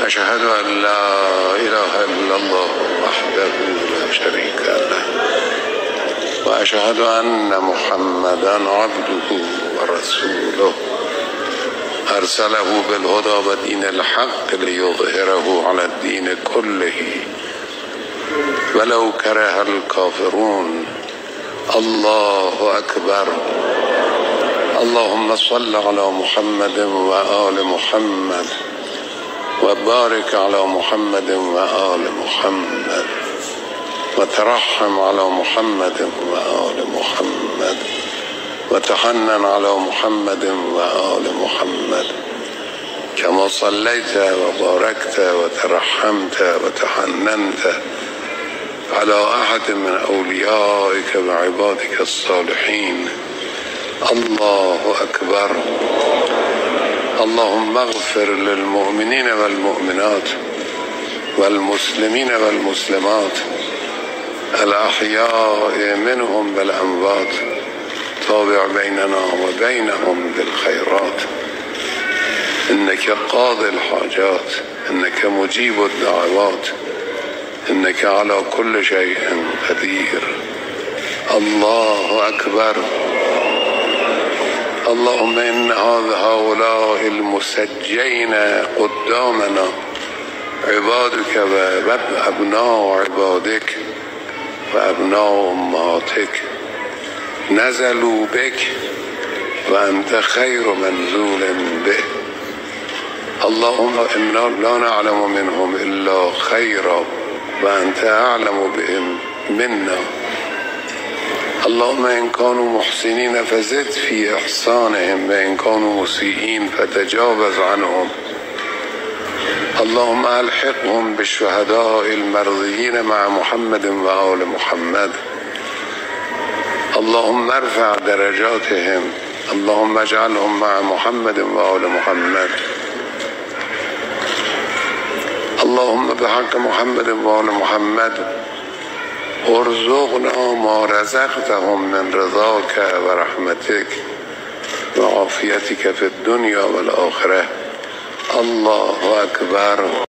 أشهد أن لا إله إلا الله وحده لا شريك له وأشهد أن محمدا عبده ورسوله أرسله بالهدى ودين الحق ليظهره على الدين كله ولو كره الكافرون. الله أكبر. اللهم صل على محمد وآل محمد وبارك على محمد وآل محمد وترحم على محمد وآل محمد وتحنن على محمد وآل محمد كما صليت وباركت وترحمت وتحننت على أحد من أوليائك وعبادك الصالحين. الله أكبر. اللهم اغفر للمؤمنين والمؤمنات والمسلمين والمسلمات الأحياء منهم والأموات تابع بيننا وبينهم بالخيرات إنك قاضي الحاجات إنك مجيب الدعوات إنك على كل شيء قدير. الله أكبر. اللهم إن هؤلاء المسجين قدامنا عبادك وأبناء عبادك وأبناء أمهاتك نزلوا بك وأنت خير منزول به. اللهم إنا لا نعلم منهم إلا خيرا وأنت أعلم بهم منا. اللهم إن كانوا محسنين فزد في إحسانهم وإن كانوا مسيئين فتجاوز عنهم. اللهم ألحقهم بالشهداء المرضيين مع محمد وآل محمد. اللهم ارفع درجاتهم. اللهم اجعلهم مع محمد وآل محمد. اللهم بحق محمد وآل محمد ارزقنا ما رزقتهم من رضاك ورحمتك وعافيتك في الدنيا والآخرة. الله أكبر.